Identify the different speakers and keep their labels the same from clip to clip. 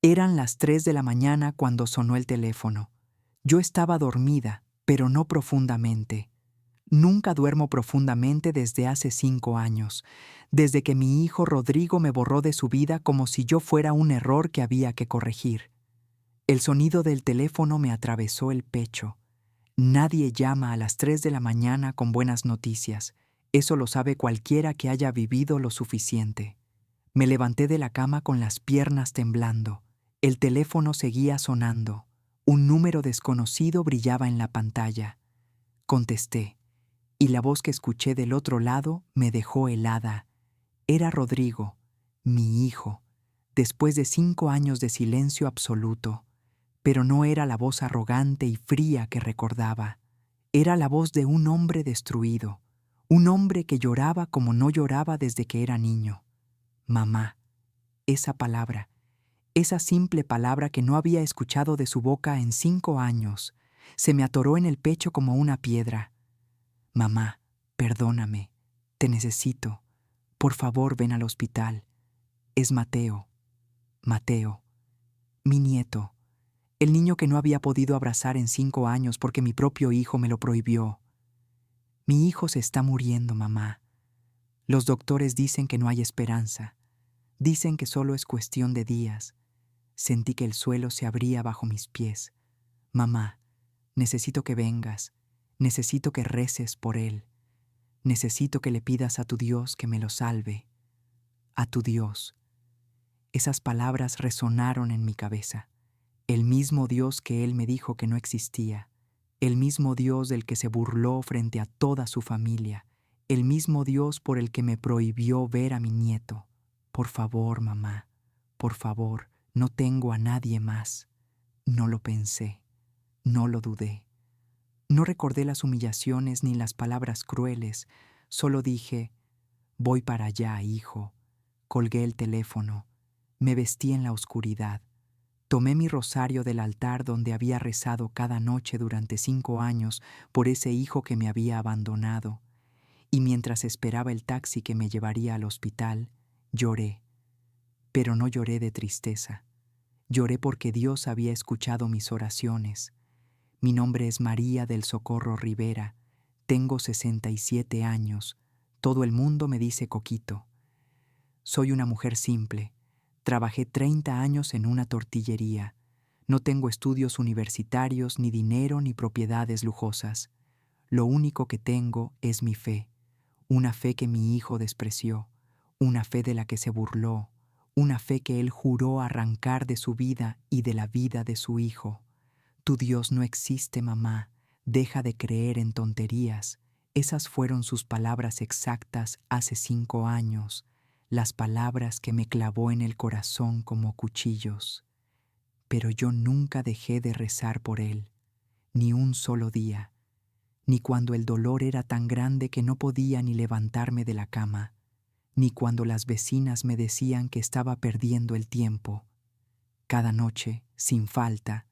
Speaker 1: Eran las 3 de la mañana cuando sonó el teléfono. Yo estaba dormida, pero no profundamente. Nunca duermo profundamente desde hace 5 años, desde que mi hijo Rodrigo me borró de su vida como si yo fuera un error que había que corregir. El sonido del teléfono me atravesó el pecho. Nadie llama a las 3 de la mañana con buenas noticias. Eso lo sabe cualquiera que haya vivido lo suficiente. Me levanté de la cama con las piernas temblando. El teléfono seguía sonando. Un número desconocido brillaba en la pantalla. Contesté, y la voz que escuché del otro lado me dejó helada. Era Rodrigo, mi hijo, después de 5 años de silencio absoluto. Pero no era la voz arrogante y fría que recordaba. Era la voz de un hombre destruido, un hombre que lloraba como no lloraba desde que era niño. Mamá, esa palabra, esa simple palabra que no había escuchado de su boca en 5 años, se me atoró en el pecho como una piedra. Mamá, perdóname, te necesito. Por favor, ven al hospital. Es Mateo, Mateo, mi nieto. El niño que no había podido abrazar en 5 años porque mi propio hijo me lo prohibió. Mi hijo se está muriendo, mamá. Los doctores dicen que no hay esperanza. Dicen que solo es cuestión de días. Sentí que el suelo se abría bajo mis pies. Mamá, necesito que vengas. Necesito que reces por él. Necesito que le pidas a tu Dios que me lo salve. A tu Dios. Esas palabras resonaron en mi cabeza. El mismo Dios que él me dijo que no existía, el mismo Dios del que se burló frente a toda su familia, el mismo Dios por el que me prohibió ver a mi nieto. Por favor, mamá, por favor, no tengo a nadie más. No lo pensé, no lo dudé. No recordé las humillaciones ni las palabras crueles, solo dije, voy para allá, hijo. Colgué el teléfono, me vestí en la oscuridad. Tomé mi rosario del altar donde había rezado cada noche durante 5 años por ese hijo que me había abandonado, y mientras esperaba el taxi que me llevaría al hospital, lloré. Pero no lloré de tristeza. Lloré porque Dios había escuchado mis oraciones. Mi nombre es María del Socorro Rivera. Tengo 67 años. Todo el mundo me dice Coquito. Soy una mujer simple. Trabajé 30 años en una tortillería. No tengo estudios universitarios, ni dinero, ni propiedades lujosas. Lo único que tengo es mi fe. Una fe que mi hijo despreció. Una fe de la que se burló. Una fe que él juró arrancar de su vida y de la vida de su hijo. Tu Dios no existe, mamá. Deja de creer en tonterías. Esas fueron sus palabras exactas hace 5 años. Las palabras que me clavó en el corazón como cuchillos. Pero yo nunca dejé de rezar por él, ni un solo día, ni cuando el dolor era tan grande que no podía ni levantarme de la cama, ni cuando las vecinas me decían que estaba perdiendo el tiempo. Cada noche, sin falta,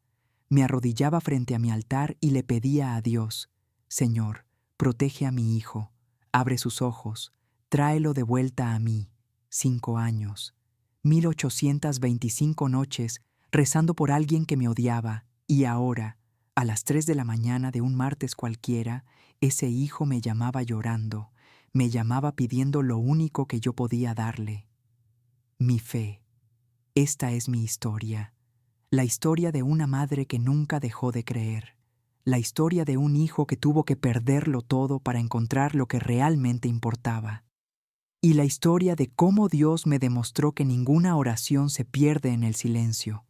Speaker 1: me arrodillaba frente a mi altar y le pedía a Dios, Señor, protege a mi hijo, abre sus ojos, tráelo de vuelta a mí. 5 años, 1825 noches, rezando por alguien que me odiaba, y ahora, a las 3 de la mañana de un martes cualquiera, ese hijo me llamaba llorando, me llamaba pidiendo lo único que yo podía darle, mi fe. Esta es mi historia, la historia de una madre que nunca dejó de creer, la historia de un hijo que tuvo que perderlo todo para encontrar lo que realmente importaba. Y la historia de cómo Dios me demostró que ninguna oración se pierde en el silencio.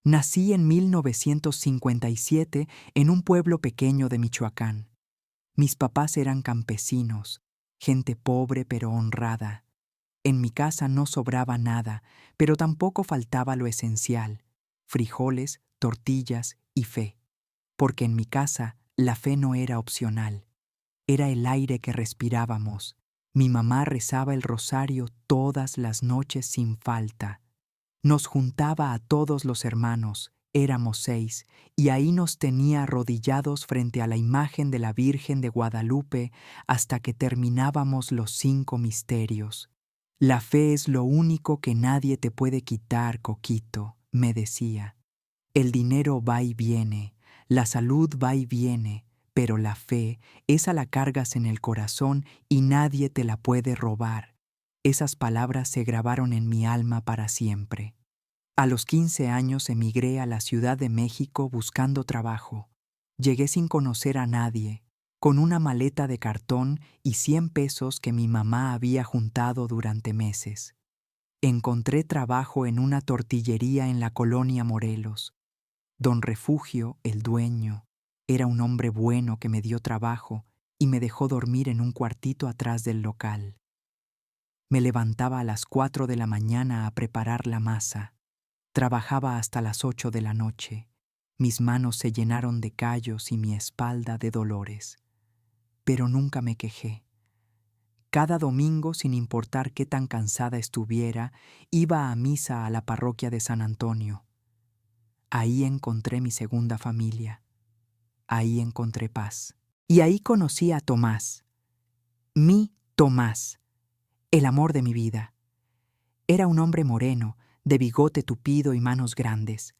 Speaker 1: Nací en 1957 en un pueblo pequeño de Michoacán. Mis papás eran campesinos, gente pobre pero honrada. En mi casa no sobraba nada, pero tampoco faltaba lo esencial: frijoles, tortillas y fe. Porque en mi casa la fe no era opcional, era el aire que respirábamos. Mi mamá rezaba el rosario todas las noches sin falta. Nos juntaba a todos los hermanos, éramos 6, y ahí nos tenía arrodillados frente a la imagen de la Virgen de Guadalupe hasta que terminábamos los 5 misterios. La fe es lo único que nadie te puede quitar, Coquito. me decía. El dinero va y viene, la salud va y viene, pero la fe, esa la cargas en el corazón y nadie te la puede robar. Esas palabras se grabaron en mi alma para siempre. A los 15 años emigré a la Ciudad de México buscando trabajo. Llegué sin conocer a nadie, con una maleta de cartón y 100 pesos que mi mamá había juntado durante meses. Encontré trabajo en una tortillería en la colonia Morelos. Don Refugio, el dueño, era un hombre bueno que me dio trabajo y me dejó dormir en un cuartito atrás del local. Me levantaba a las 4 de la mañana a preparar la masa. Trabajaba hasta las 8 de la noche. Mis manos se llenaron de callos y mi espalda de dolores. Pero nunca me quejé. Cada domingo, sin importar qué tan cansada estuviera, iba a misa a la parroquia de San Antonio. Ahí encontré mi segunda familia. Ahí encontré paz. Y ahí conocí a Tomás. Mi Tomás, el amor de mi vida. Era un hombre moreno, de bigote tupido y manos grandes.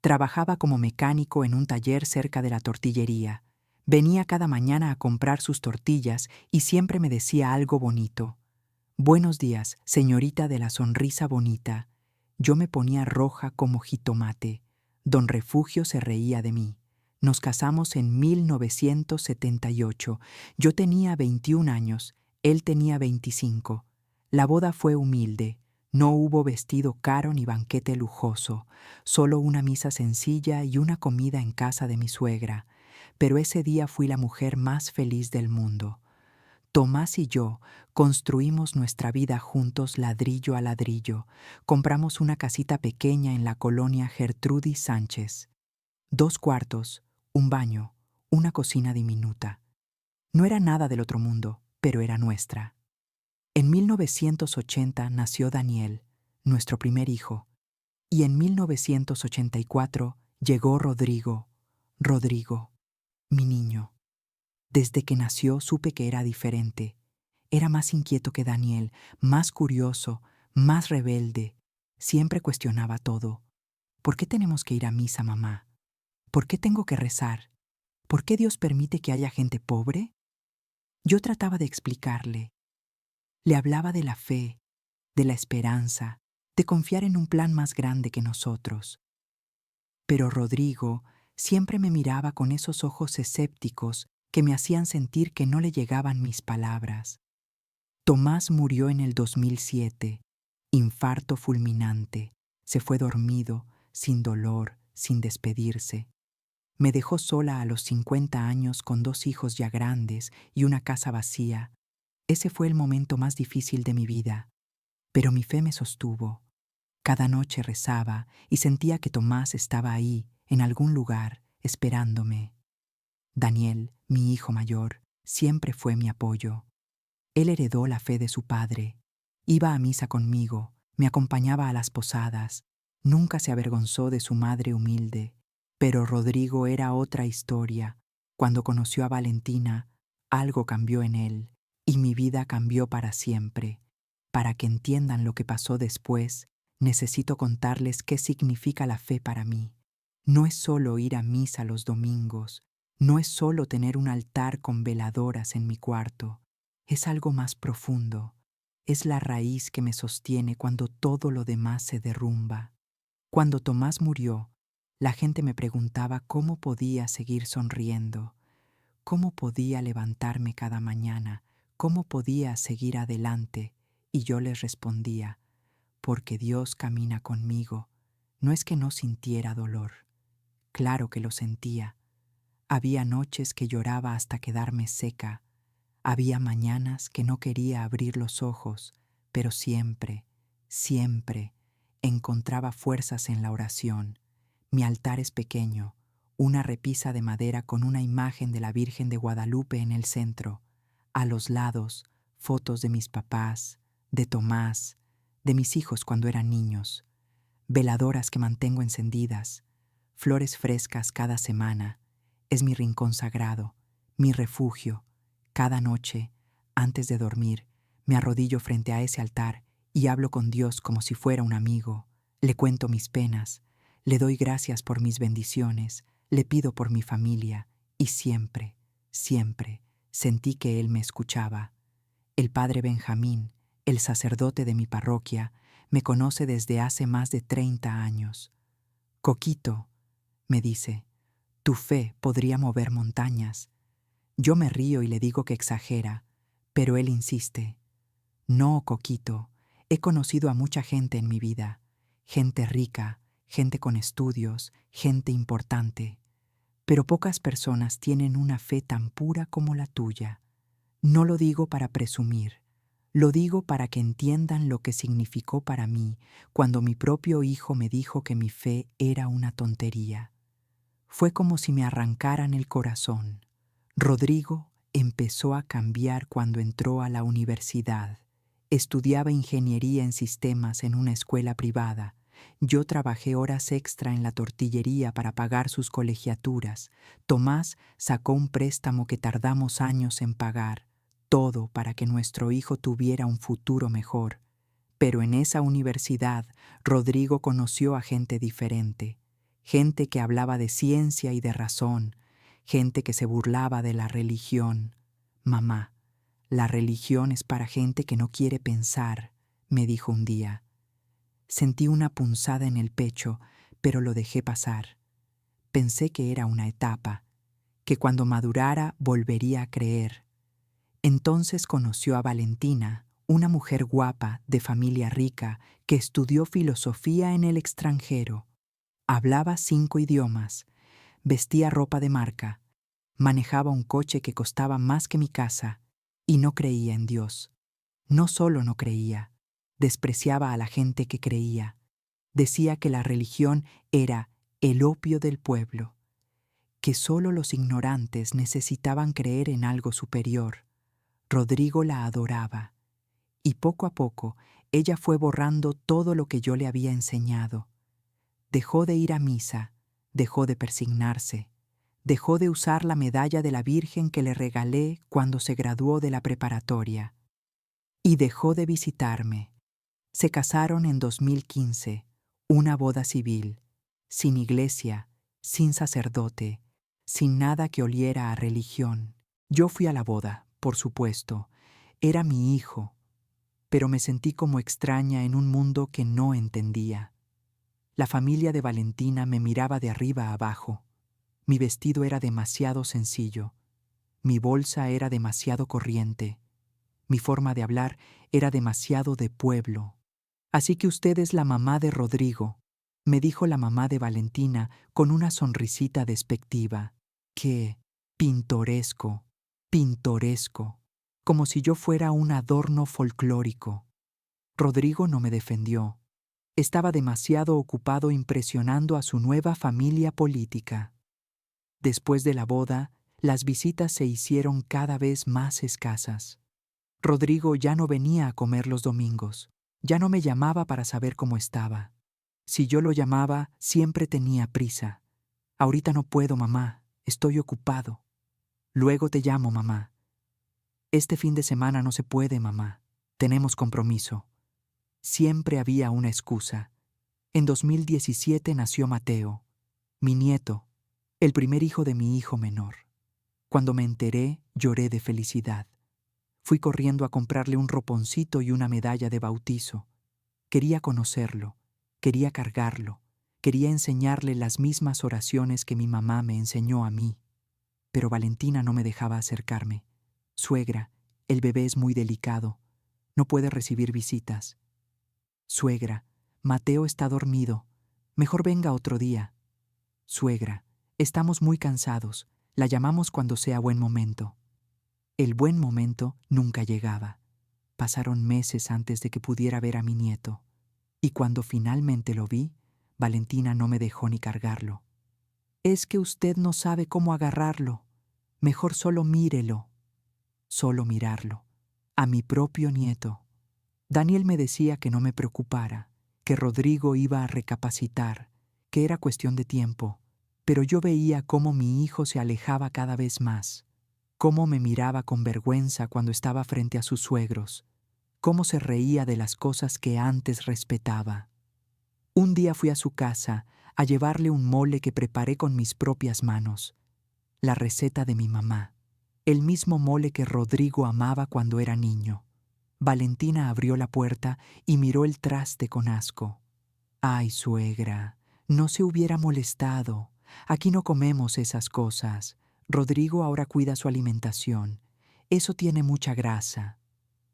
Speaker 1: Trabajaba como mecánico en un taller cerca de la tortillería. Venía cada mañana a comprar sus tortillas y siempre me decía algo bonito. Buenos días, señorita de la sonrisa bonita. Yo me ponía roja como jitomate. Don Refugio se reía de mí. Nos casamos en 1978. Yo tenía 21 años, él tenía 25. La boda fue humilde. No hubo vestido caro ni banquete lujoso, solo una misa sencilla y una comida en casa de mi suegra. Pero ese día fui la mujer más feliz del mundo. Tomás y yo construimos nuestra vida juntos ladrillo a ladrillo. Compramos una casita pequeña en la colonia Gertrudis Sánchez. 2 cuartos, un baño, una cocina diminuta. No era nada del otro mundo, pero era nuestra. En 1980 nació Daniel, nuestro primer hijo, y en 1984 llegó Rodrigo, mi niño. Desde que nació supe que era diferente. Era más inquieto que Daniel, más curioso, más rebelde. Siempre cuestionaba todo. ¿Por qué tenemos que ir a misa, mamá? ¿Por qué tengo que rezar? ¿Por qué Dios permite que haya gente pobre? Yo trataba de explicarle. Le hablaba de la fe, de la esperanza, de confiar en un plan más grande que nosotros. Pero Rodrigo siempre me miraba con esos ojos escépticos que me hacían sentir que no le llegaban mis palabras. Tomás murió en el 2007, infarto fulminante. Se fue dormido, sin dolor, sin despedirse. Me dejó sola a los 50 años con 2 hijos ya grandes y una casa vacía. Ese fue el momento más difícil de mi vida, pero mi fe me sostuvo. Cada noche rezaba y sentía que Tomás estaba ahí, en algún lugar, esperándome. Daniel, mi hijo mayor, siempre fue mi apoyo. Él heredó la fe de su padre. Iba a misa conmigo, me acompañaba a las posadas. Nunca se avergonzó de su madre humilde. Pero Rodrigo era otra historia. Cuando conoció a Valentina, algo cambió en él, y mi vida cambió para siempre. Para que entiendan lo que pasó después, necesito contarles qué significa la fe para mí. No es solo ir a misa los domingos, no es solo tener un altar con veladoras en mi cuarto. Es algo más profundo. Es la raíz que me sostiene cuando todo lo demás se derrumba. Cuando Tomás murió, la gente me preguntaba cómo podía seguir sonriendo, cómo podía levantarme cada mañana, cómo podía seguir adelante, y yo les respondía, porque Dios camina conmigo. No es que no sintiera dolor. Claro que lo sentía. Había noches que lloraba hasta quedarme seca. Había mañanas que no quería abrir los ojos, pero siempre, siempre encontraba fuerzas en la oración. Mi altar es pequeño, una repisa de madera con una imagen de la Virgen de Guadalupe en el centro. A los lados, fotos de mis papás, de Tomás, de mis hijos cuando eran niños, veladoras que mantengo encendidas, flores frescas cada semana. Es mi rincón sagrado, mi refugio. Cada noche, antes de dormir, me arrodillo frente a ese altar y hablo con Dios como si fuera un amigo. Le cuento mis penas, Le doy gracias por mis bendiciones, le pido por mi familia, y siempre, siempre sentí que él me escuchaba. El padre Benjamín, el sacerdote de mi parroquia, me conoce desde hace más de 30 años. Coquito, me dice, tu fe podría mover montañas. Yo me río y le digo que exagera, pero él insiste. No, Coquito, he conocido a mucha gente en mi vida, gente rica, gente con estudios, gente importante, pero pocas personas tienen una fe tan pura como la tuya. No lo digo para presumir, lo digo para que entiendan lo que significó para mí cuando mi propio hijo me dijo que mi fe era una tontería. Fue como si me arrancaran el corazón. Rodrigo empezó a cambiar cuando entró a la universidad. Estudiaba ingeniería en sistemas en una escuela privada. Yo trabajé horas extra en la tortillería para pagar sus colegiaturas. Tomás sacó un préstamo que tardamos años en pagar. Todo para que nuestro hijo tuviera un futuro mejor. Pero en esa universidad, Rodrigo conoció a gente diferente. Gente que hablaba de ciencia y de razón. Gente que se burlaba de la religión. Mamá, la religión es para gente que no quiere pensar, me dijo un día. Sentí una punzada en el pecho, pero lo dejé pasar. Pensé que era una etapa, que cuando madurara volvería a creer. Entonces conoció a Valentina, una mujer guapa, de familia rica, que estudió filosofía en el extranjero. Hablaba 5 idiomas, vestía ropa de marca, manejaba un coche que costaba más que mi casa y no creía en Dios. No solo no creía, despreciaba a la gente que creía. Decía que la religión era el opio del pueblo, que solo los ignorantes necesitaban creer en algo superior. Rodrigo la adoraba, y poco a poco ella fue borrando todo lo que yo le había enseñado. Dejó de ir a misa, dejó de persignarse, dejó de usar la medalla de la Virgen que le regalé cuando se graduó de la preparatoria, y dejó de visitarme. Se casaron en 2015, una boda civil, sin iglesia, sin sacerdote, sin nada que oliera a religión. Yo fui a la boda, por supuesto, era mi hijo, pero me sentí como extraña en un mundo que no entendía. La familia de Valentina me miraba de arriba a abajo. Mi vestido era demasiado sencillo. Mi bolsa era demasiado corriente. Mi forma de hablar era demasiado de pueblo. Así que usted es la mamá de Rodrigo, me dijo la mamá de Valentina con una sonrisita despectiva. ¡Qué pintoresco, pintoresco! Como si yo fuera un adorno folclórico. Rodrigo no me defendió. Estaba demasiado ocupado impresionando a su nueva familia política. Después de la boda, las visitas se hicieron cada vez más escasas. Rodrigo ya no venía a comer los domingos, ya no me llamaba para saber cómo estaba. Si yo lo llamaba, siempre tenía prisa. Ahorita no puedo, mamá, estoy ocupado. Luego te llamo, mamá. Este fin de semana no se puede, mamá, tenemos compromiso. Siempre había una excusa. En 2017 nació Mateo, mi nieto, el primer hijo de mi hijo menor. Cuando me enteré, lloré de felicidad. Fui corriendo a comprarle un roponcito y una medalla de bautizo. Quería conocerlo, quería cargarlo, quería enseñarle las mismas oraciones que mi mamá me enseñó a mí. Pero Valentina no me dejaba acercarme. Suegra, el bebé es muy delicado, no puede recibir visitas. Suegra, Mateo está dormido, mejor venga otro día. Suegra, estamos muy cansados, la llamamos cuando sea buen momento. El buen momento nunca llegaba. Pasaron meses antes de que pudiera ver a mi nieto, y cuando finalmente lo vi, Valentina no me dejó ni cargarlo. Es que usted no sabe cómo agarrarlo, mejor solo mírelo. Solo mirarlo, a mi propio nieto. Daniel me decía que no me preocupara, que Rodrigo iba a recapacitar, que era cuestión de tiempo, pero yo veía cómo mi hijo se alejaba cada vez más, cómo me miraba con vergüenza cuando estaba frente a sus suegros, cómo se reía de las cosas que antes respetaba. Un día fui a su casa a llevarle un mole que preparé con mis propias manos, la receta de mi mamá, el mismo mole que Rodrigo amaba cuando era niño. Valentina abrió la puerta y miró el traste con asco. «Ay, suegra, no se hubiera molestado. Aquí no comemos esas cosas. Rodrigo ahora cuida su alimentación. Eso tiene mucha grasa».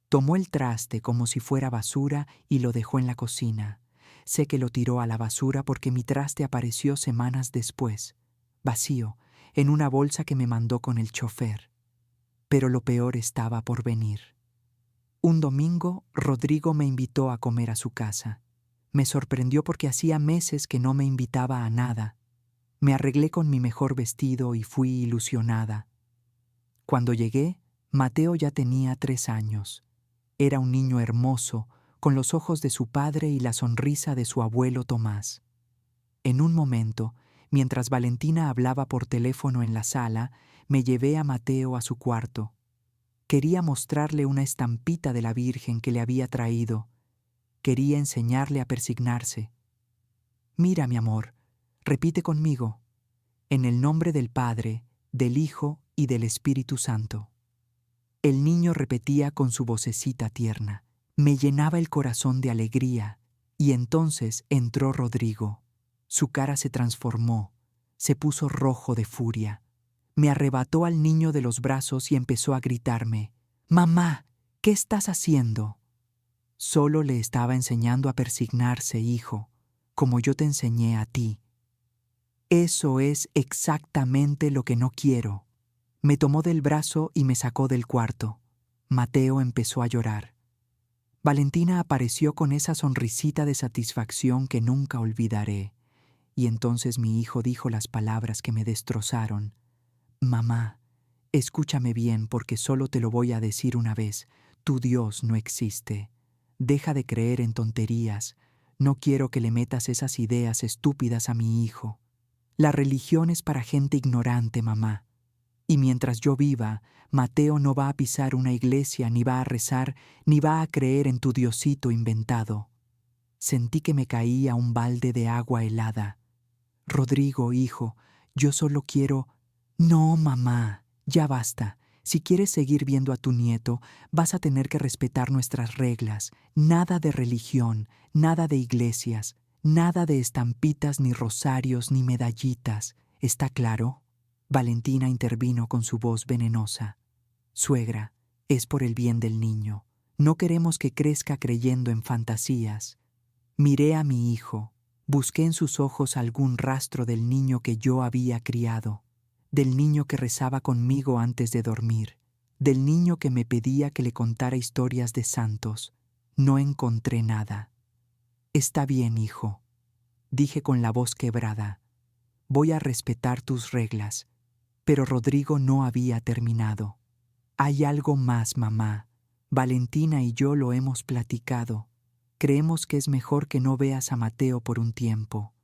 Speaker 1: Tomó el traste como si fuera basura y lo dejó en la cocina. Sé que lo tiró a la basura porque mi traste apareció semanas después, vacío, en una bolsa que me mandó con el chofer. Pero lo peor estaba por venir. Un domingo, Rodrigo me invitó a comer a su casa. Me sorprendió porque hacía meses que no me invitaba a nada. Me arreglé con mi mejor vestido y fui ilusionada. Cuando llegué, Mateo ya tenía 3 años. Era un niño hermoso, con los ojos de su padre y la sonrisa de su abuelo Tomás. En un momento, mientras Valentina hablaba por teléfono en la sala, me llevé a Mateo a su cuarto. Quería mostrarle una estampita de la Virgen que le había traído. Quería enseñarle a persignarse. «Mira, mi amor, repite conmigo. En el nombre del Padre, del Hijo y del Espíritu Santo». El niño repetía con su vocecita tierna. Me llenaba el corazón de alegría, y entonces entró Rodrigo. Su cara se transformó, se puso rojo de furia. Me arrebató al niño de los brazos y empezó a gritarme: «Mamá, ¿qué estás haciendo?». «Solo le estaba enseñando a persignarse, hijo, como yo te enseñé a ti». «Eso es exactamente lo que no quiero». Me tomó del brazo y me sacó del cuarto. Mateo empezó a llorar. Valentina apareció con esa sonrisita de satisfacción que nunca olvidaré. Y entonces mi hijo dijo las palabras que me destrozaron. «Mamá, escúchame bien porque solo te lo voy a decir una vez. Tu Dios no existe. Deja de creer en tonterías. No quiero que le metas esas ideas estúpidas a mi hijo. La religión es para gente ignorante, mamá. Y mientras yo viva, Mateo no va a pisar una iglesia, ni va a rezar, ni va a creer en tu diosito inventado». Sentí que me caía un balde de agua helada. «Rodrigo, hijo, yo solo quiero...». «No, mamá, ya basta. Si quieres seguir viendo a tu nieto, vas a tener que respetar nuestras reglas. Nada de religión, nada de iglesias, nada de estampitas, ni rosarios, ni medallitas. ¿Está claro?». Valentina intervino con su voz venenosa. «Suegra, es por el bien del niño. No queremos que crezca creyendo en fantasías». Miré a mi hijo. Busqué en sus ojos algún rastro del niño que yo había criado, del niño que rezaba conmigo antes de dormir, del niño que me pedía que le contara historias de santos. No encontré nada. «Está bien, hijo», dije con la voz quebrada. «Voy a respetar tus reglas». Pero Rodrigo no había terminado. «Hay algo más, mamá. Valentina y yo lo hemos platicado. Creemos que es mejor que no veas a Mateo por un tiempo.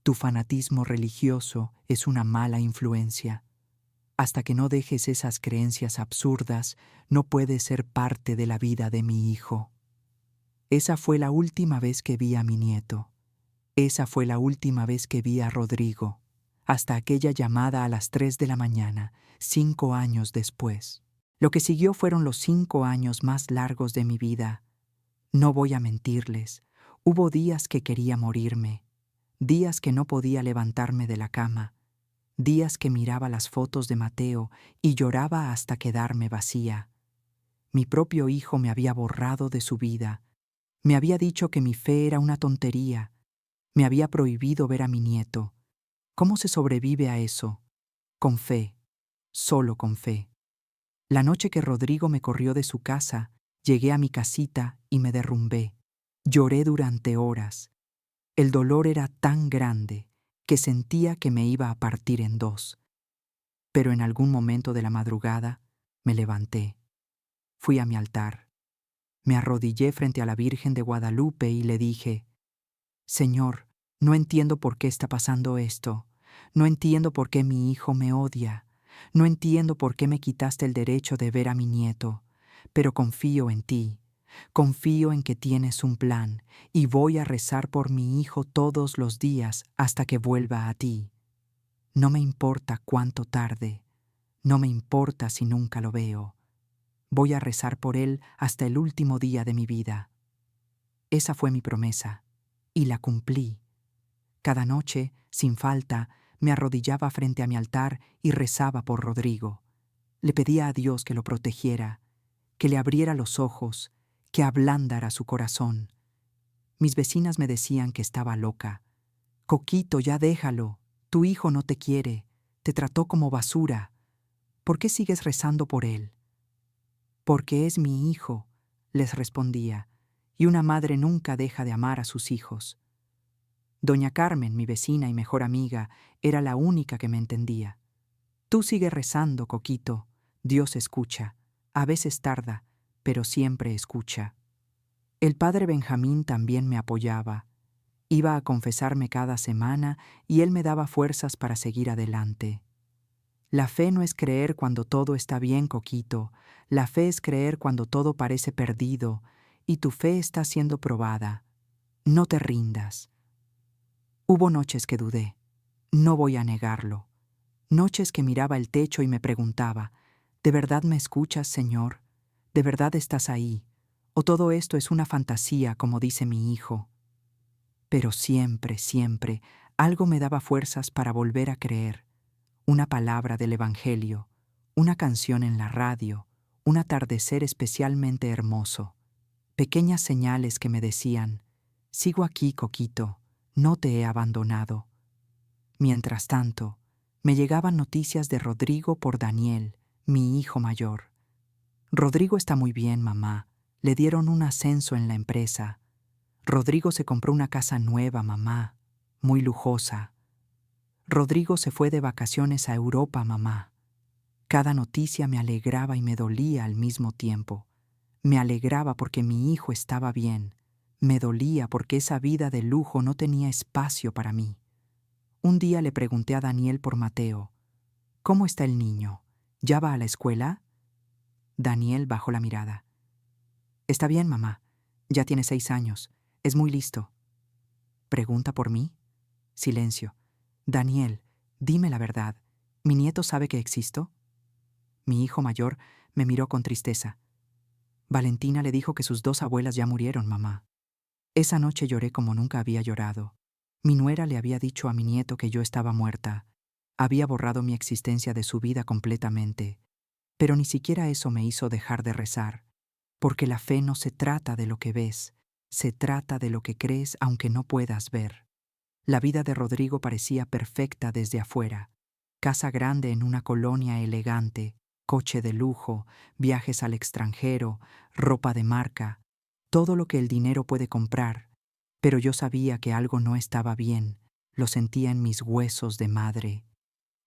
Speaker 1: Tu fanatismo religioso es una mala influencia. Hasta que no dejes esas creencias absurdas, no puedes ser parte de la vida de mi hijo». Esa fue la última vez que vi a mi nieto. Esa fue la última vez que vi a Rodrigo, hasta aquella llamada a las 3 de la mañana, 5 años después. Lo que siguió fueron los 5 años más largos de mi vida. No voy a mentirles, hubo días que quería morirme, días que no podía levantarme de la cama, días que miraba las fotos de Mateo y lloraba hasta quedarme vacía. Mi propio hijo me había borrado de su vida, me había dicho que mi fe era una tontería, me había prohibido ver a mi nieto. ¿Cómo se sobrevive a eso? Con fe, solo con fe. La noche que Rodrigo me corrió de su casa, llegué a mi casita y me derrumbé. Lloré durante horas. El dolor era tan grande que sentía que me iba a partir en dos. Pero en algún momento de la madrugada me levanté. Fui a mi altar. Me arrodillé frente a la Virgen de Guadalupe y le dije: «Señor, no entiendo por qué está pasando esto. No entiendo por qué mi hijo me odia. No entiendo por qué me quitaste el derecho de ver a mi nieto. Pero confío en ti. Confío en que tienes un plan y voy a rezar por mi hijo todos los días hasta que vuelva a ti. No me importa cuánto tarde, no me importa si nunca lo veo. Voy a rezar por él hasta el último día de mi vida. Esa fue mi promesa, y la cumplí. Cada noche, sin falta, me arrodillaba frente a mi altar y rezaba por Rodrigo. Le pedía a Dios que lo protegiera, que le abriera los ojos, que ablandara su corazón. Mis vecinas me decían que estaba loca. Coquito, ya déjalo. Tu hijo no te quiere. Te trató como basura. ¿Por qué sigues rezando por él? Porque es mi hijo, les respondía, y una madre nunca deja de amar a sus hijos. Doña Carmen, mi vecina y mejor amiga, era la única que me entendía. Tú sigue rezando, Coquito. Dios escucha. A veces tarda, pero siempre escucha. El padre Benjamín también me apoyaba. Iba a confesarme cada semana y él me daba fuerzas para seguir adelante. La fe no es creer cuando todo está bien, Coquito. La fe es creer cuando todo parece perdido y tu fe está siendo probada. No te rindas. Hubo noches que dudé. No voy a negarlo. Noches que miraba el techo y me preguntaba, ¿de verdad me escuchas, Señor? ¿De verdad estás ahí? ¿O todo esto es una fantasía, como dice mi hijo? Pero siempre, siempre, algo me daba fuerzas para volver a creer. Una palabra del Evangelio, una canción en la radio, un atardecer especialmente hermoso. Pequeñas señales que me decían, sigo aquí, Coquito, no te he abandonado. Mientras tanto, me llegaban noticias de Rodrigo por Daniel, mi hijo mayor. Rodrigo está muy bien, mamá. Le dieron un ascenso en la empresa. Rodrigo se compró una casa nueva, mamá, muy lujosa. Rodrigo se fue de vacaciones a Europa, mamá. Cada noticia me alegraba y me dolía al mismo tiempo. Me alegraba porque mi hijo estaba bien. Me dolía porque esa vida de lujo no tenía espacio para mí. Un día le pregunté a Daniel por Mateo. ¿Cómo está el niño? ¿Ya va a la escuela? Daniel bajó la mirada. Está bien, mamá. Ya tiene 6 años. Es muy listo. ¿Pregunta por mí? Silencio. Daniel, dime la verdad. ¿Mi nieto sabe que existo? Mi hijo mayor me miró con tristeza. Valentina le dijo que sus 2 abuelas ya murieron, mamá. Esa noche lloré como nunca había llorado. Mi nuera le había dicho a mi nieto que yo estaba muerta. Había borrado mi existencia de su vida completamente. Pero ni siquiera eso me hizo dejar de rezar. Porque la fe no se trata de lo que ves, se trata de lo que crees aunque no puedas ver. La vida de Rodrigo parecía perfecta desde afuera. Casa grande en una colonia elegante, coche de lujo, viajes al extranjero, ropa de marca, todo lo que el dinero puede comprar. Pero yo sabía que algo no estaba bien, lo sentía en mis huesos de madre.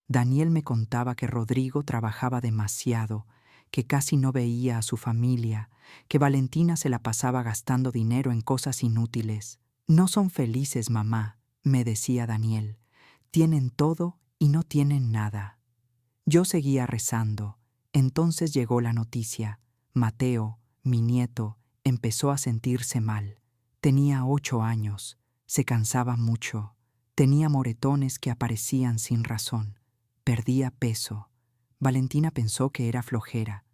Speaker 1: Daniel me contaba que Rodrigo trabajaba demasiado, que casi no veía a su familia, que Valentina se la pasaba gastando dinero en cosas inútiles. No son felices, mamá, me decía Daniel. Tienen todo y no tienen nada. Yo seguía rezando. Entonces llegó la noticia. Mateo, mi nieto, empezó a sentirse mal. Tenía 8 años. Se cansaba mucho. Tenía moretones que aparecían sin razón. Perdía peso. Valentina pensó que era flojera.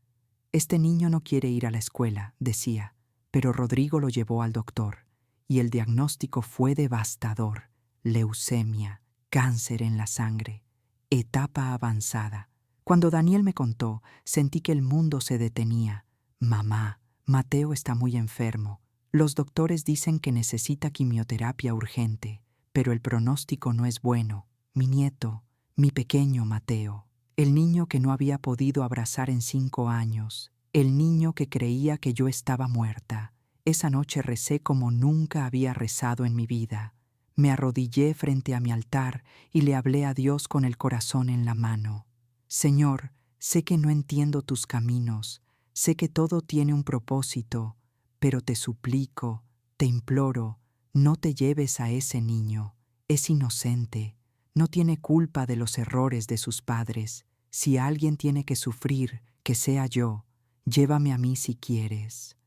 Speaker 1: Este niño no quiere ir a la escuela, decía, pero Rodrigo lo llevó al doctor, y el diagnóstico fue devastador. Leucemia, cáncer en la sangre, etapa avanzada. Cuando Daniel me contó, sentí que el mundo se detenía. Mamá, Mateo está muy enfermo. Los doctores dicen que necesita quimioterapia urgente, pero el pronóstico no es bueno. Mi nieto, mi pequeño Mateo, el niño que no había podido abrazar en 5 años, el niño que creía que yo estaba muerta. Esa noche recé como nunca había rezado en mi vida. Me arrodillé frente a mi altar y le hablé a Dios con el corazón en la mano. Señor, sé que no entiendo tus caminos, sé que todo tiene un propósito, pero te suplico, te imploro, no te lleves a ese niño. Es inocente, no tiene culpa de los errores de sus padres. Si alguien tiene que sufrir, que sea yo. Llévame a mí si quieres.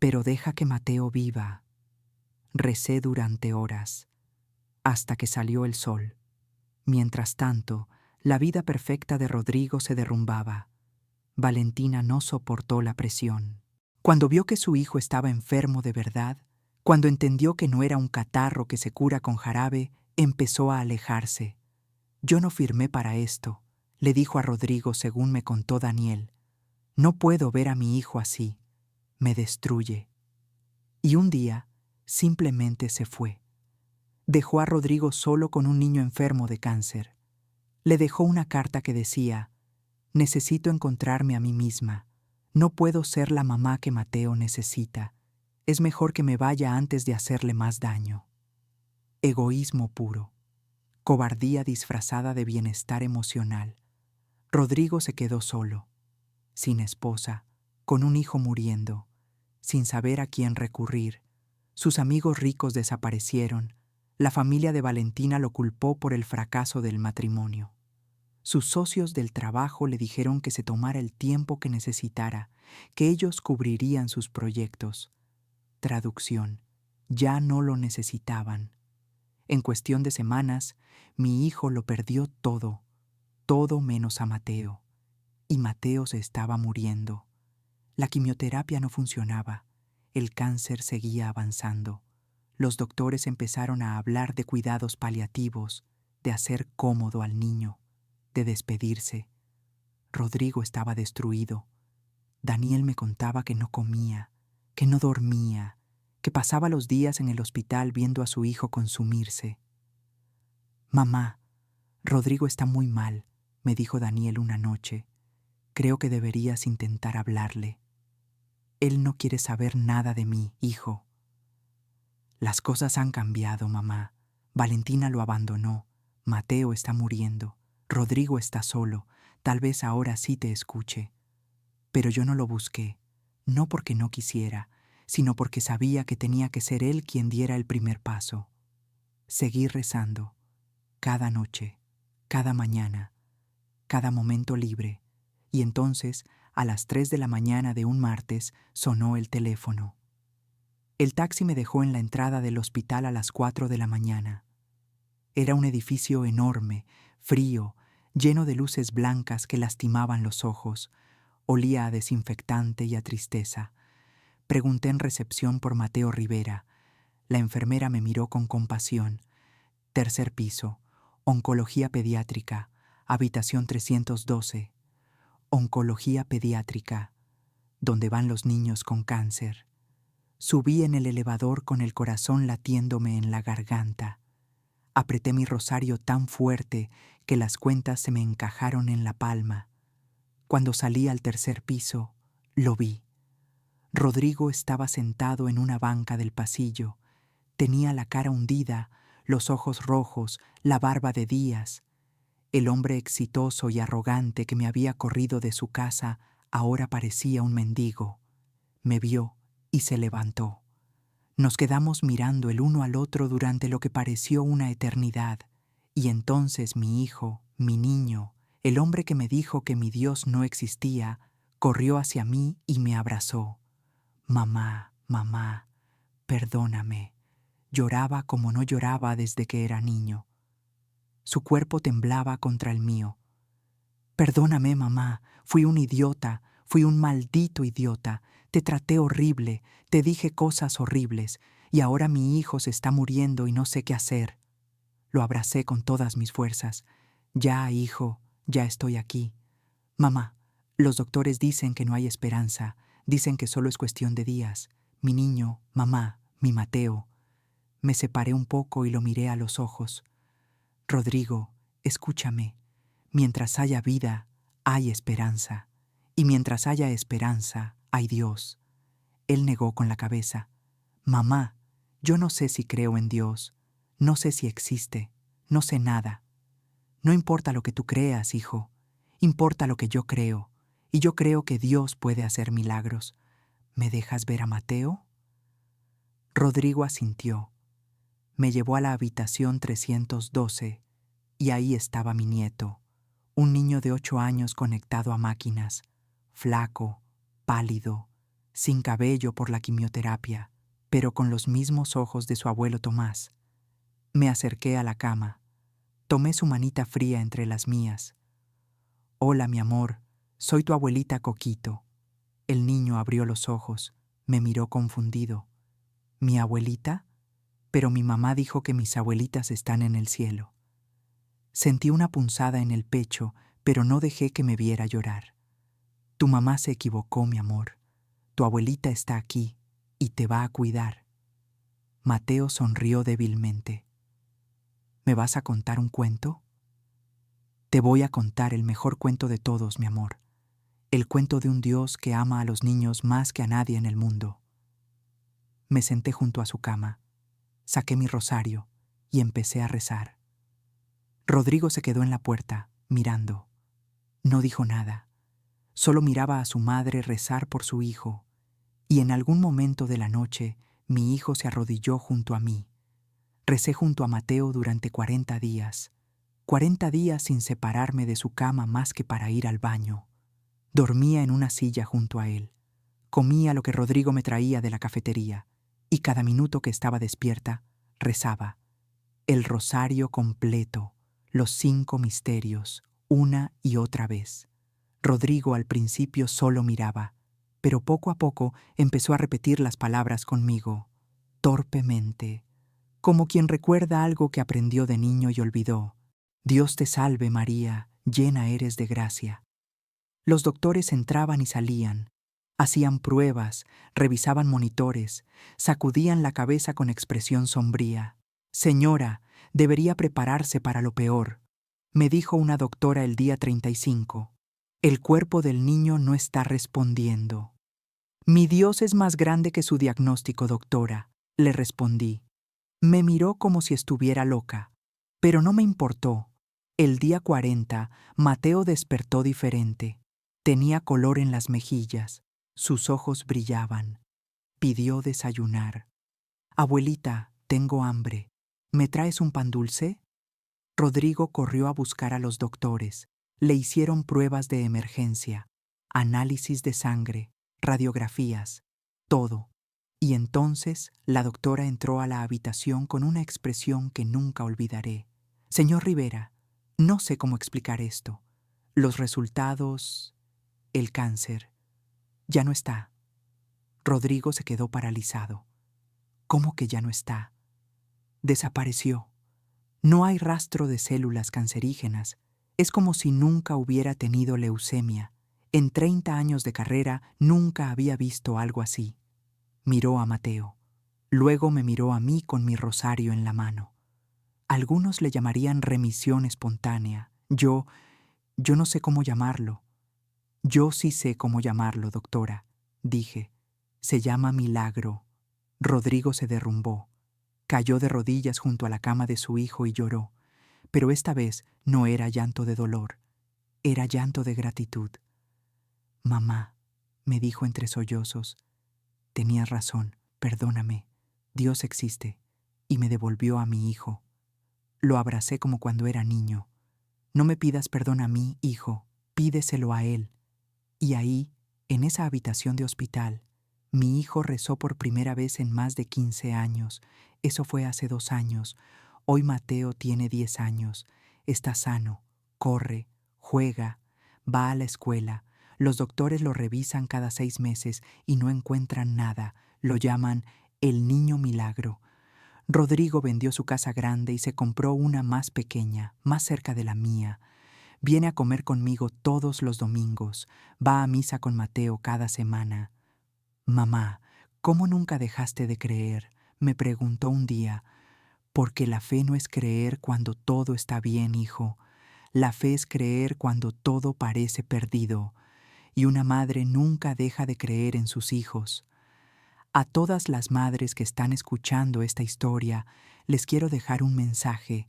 Speaker 1: Pero deja que Mateo viva. Recé durante horas, hasta que salió el sol. Mientras tanto, la vida perfecta de Rodrigo se derrumbaba. Valentina no soportó la presión. Cuando vio que su hijo estaba enfermo de verdad, cuando entendió que no era un catarro que se cura con jarabe, empezó a alejarse. Yo no firmé para esto, le dijo a Rodrigo según me contó Daniel. No puedo ver a mi hijo así. Me destruye. Y un día, simplemente se fue. Dejó a Rodrigo solo con un niño enfermo de cáncer. Le dejó una carta que decía: necesito encontrarme a mí misma. No puedo ser la mamá que Mateo necesita. Es mejor que me vaya antes de hacerle más daño. Egoísmo puro. Cobardía disfrazada de bienestar emocional. Rodrigo se quedó solo, sin esposa, con un hijo muriendo, sin saber a quién recurrir. Sus amigos ricos desaparecieron. La familia de Valentina lo culpó por el fracaso del matrimonio. Sus socios del trabajo le dijeron que se tomara el tiempo que necesitara, que ellos cubrirían sus proyectos. Traducción: ya no lo necesitaban. En cuestión de semanas, mi hijo lo perdió todo, todo menos a Mateo. Y Mateo se estaba muriendo. La quimioterapia no funcionaba. El cáncer seguía avanzando. Los doctores empezaron a hablar de cuidados paliativos, de hacer cómodo al niño, de despedirse. Rodrigo estaba destruido. Daniel me contaba que no comía, que no dormía, que pasaba los días en el hospital viendo a su hijo consumirse. Mamá, Rodrigo está muy mal, me dijo Daniel una noche. Creo que deberías intentar hablarle. Él no quiere saber nada de mí, hijo. Las cosas han cambiado, mamá. Valentina lo abandonó. Mateo está muriendo. Rodrigo está solo. Tal vez ahora sí te escuche. Pero yo no lo busqué, no porque no quisiera, sino porque sabía que tenía que ser él quien diera el primer paso. Seguí rezando, cada noche, cada mañana, cada momento libre, y entonces, a las 3 de la mañana de un martes, sonó el teléfono. El taxi me dejó en la entrada del hospital a las 4 de la mañana. Era un edificio enorme, frío, lleno de luces blancas que lastimaban los ojos. Olía a desinfectante y a tristeza. Pregunté en recepción por Mateo Rivera. La enfermera me miró con compasión. Tercer piso, oncología pediátrica, habitación 312. Oncología pediátrica, donde van los niños con cáncer. Subí en el elevador con el corazón latiéndome en la garganta. Apreté mi rosario tan fuerte que las cuentas se me encajaron en la palma. Cuando salí al tercer piso, lo vi. Rodrigo estaba sentado en una banca del pasillo. Tenía la cara hundida, los ojos rojos, la barba de días. El hombre exitoso y arrogante que me había corrido de su casa ahora parecía un mendigo. Me vio y se levantó. Nos quedamos mirando el uno al otro durante lo que pareció una eternidad. Y entonces mi hijo, mi niño, el hombre que me dijo que mi Dios no existía, corrió hacia mí y me abrazó. Mamá, mamá, perdóname. Lloraba como no lloraba desde que era niño. Su cuerpo temblaba contra el mío. Perdóname, mamá, fui un idiota, fui un maldito idiota. Te traté horrible, te dije cosas horribles, y ahora mi hijo se está muriendo y no sé qué hacer. Lo abracé con todas mis fuerzas. Ya, hijo, ya estoy aquí. Mamá, los doctores dicen que no hay esperanza, dicen que solo es cuestión de días. Mi niño, mamá, mi Mateo. Me separé un poco y lo miré a los ojos. Rodrigo, escúchame. Mientras haya vida, hay esperanza. Y mientras haya esperanza, hay Dios. Él negó con la cabeza. Mamá, yo no sé si creo en Dios. No sé si existe. No sé nada. No importa lo que tú creas, hijo. Importa lo que yo creo. Y yo creo que Dios puede hacer milagros. ¿Me dejas ver a Mateo? Rodrigo asintió. Me llevó a la habitación 312 y ahí estaba mi nieto, un niño de 8 años conectado a máquinas, flaco, pálido, sin cabello por la quimioterapia, pero con los mismos ojos de su abuelo Tomás. Me acerqué a la cama. Tomé su manita fría entre las mías. Hola, mi amor, soy tu abuelita Coquito. El niño abrió los ojos, me miró confundido. ¿Mi abuelita? Pero mi mamá dijo que mis abuelitas están en el cielo. Sentí una punzada en el pecho, pero no dejé que me viera llorar. Tu mamá se equivocó, mi amor. Tu abuelita está aquí y te va a cuidar. Mateo sonrió débilmente. ¿Me vas a contar un cuento? Te voy a contar el mejor cuento de todos, mi amor. El cuento de un Dios que ama a los niños más que a nadie en el mundo. Me senté junto a su cama, saqué mi rosario y empecé a rezar. Rodrigo se quedó en la puerta, mirando. No dijo nada, solo miraba a su madre rezar por su hijo, y en algún momento de la noche mi hijo se arrodilló junto a mí. Recé junto a Mateo durante 40 días, 40 días sin separarme de su cama más que para ir al baño. Dormía en una silla junto a él. Comía lo que Rodrigo me traía de la cafetería, y cada minuto que estaba despierta, rezaba. El rosario completo, los 5 misterios, una y otra vez. Rodrigo al principio solo miraba, pero poco a poco empezó a repetir las palabras conmigo, torpemente, como quien recuerda algo que aprendió de niño y olvidó. Dios te salve María, llena eres de gracia. Los doctores entraban y salían, hacían pruebas, revisaban monitores, sacudían la cabeza con expresión sombría. Señora, debería prepararse para lo peor, me dijo una doctora el día 35. El cuerpo del niño no está respondiendo. Mi Dios es más grande que su diagnóstico, doctora, le respondí. Me miró como si estuviera loca, pero no me importó. El día 40, Mateo despertó diferente. Tenía color en las mejillas, sus ojos brillaban. Pidió desayunar. Abuelita, tengo hambre. ¿Me traes un pan dulce? Rodrigo corrió a buscar a los doctores. Le hicieron pruebas de emergencia, análisis de sangre, radiografías, todo. Y entonces la doctora entró a la habitación con una expresión que nunca olvidaré. Señor Rivera, no sé cómo explicar esto. Los resultados, el cáncer, ya no está. Rodrigo se quedó paralizado. ¿Cómo que ya no está? Desapareció. No hay rastro de células cancerígenas. Es como si nunca hubiera tenido leucemia. En 30 años de carrera nunca había visto algo así. Miró a Mateo. Luego me miró a mí con mi rosario en la mano. Algunos le llamarían remisión espontánea. Yo no sé cómo llamarlo. Yo sí sé cómo llamarlo, doctora, dije. Se llama milagro. Rodrigo se derrumbó. Cayó de rodillas junto a la cama de su hijo y lloró. Pero esta vez no era llanto de dolor, era llanto de gratitud. Mamá, me dijo entre sollozos, tenías razón, perdóname, Dios existe, y me devolvió a mi hijo. Lo abracé como cuando era niño. No me pidas perdón a mí, hijo, pídeselo a él. Y ahí, en esa habitación de hospital, mi hijo rezó por primera vez en más de 15 años. Eso fue hace 2 años. Hoy Mateo tiene 10 años. Está sano, corre, juega, va a la escuela. Los doctores lo revisan cada 6 meses y no encuentran nada. Lo llaman el niño milagro. Rodrigo vendió su casa grande y se compró una más pequeña, más cerca de la mía. Viene a comer conmigo todos los domingos. Va a misa con Mateo cada semana. Mamá, ¿cómo nunca dejaste de creer? Me preguntó un día. Porque la fe no es creer cuando todo está bien, hijo. La fe es creer cuando todo parece perdido. Y una madre nunca deja de creer en sus hijos. A todas las madres que están escuchando esta historia, les quiero dejar un mensaje.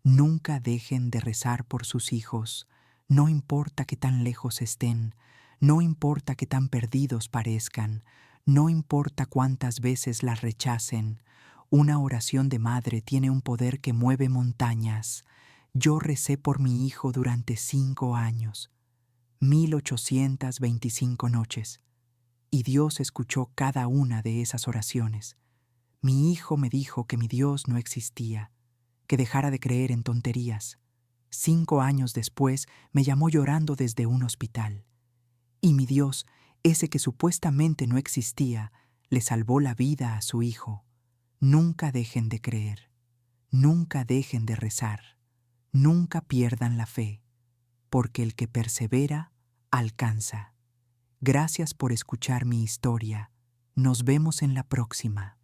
Speaker 1: Nunca dejen de rezar por sus hijos. No importa que tan lejos estén, no importa que tan perdidos parezcan, no importa cuántas veces las rechacen. Una oración de madre tiene un poder que mueve montañas. Yo recé por mi hijo durante 5 años, 1825 noches. y Dios escuchó cada una de esas oraciones. Mi hijo me dijo que mi Dios no existía, que dejara de creer en tonterías. 5 años después me llamó llorando desde un hospital. Y mi Dios, ese que supuestamente no existía, le salvó la vida a su hijo. Nunca dejen de creer, nunca dejen de rezar, nunca pierdan la fe, porque el que persevera, alcanza. Gracias por escuchar mi historia. Nos vemos en la próxima.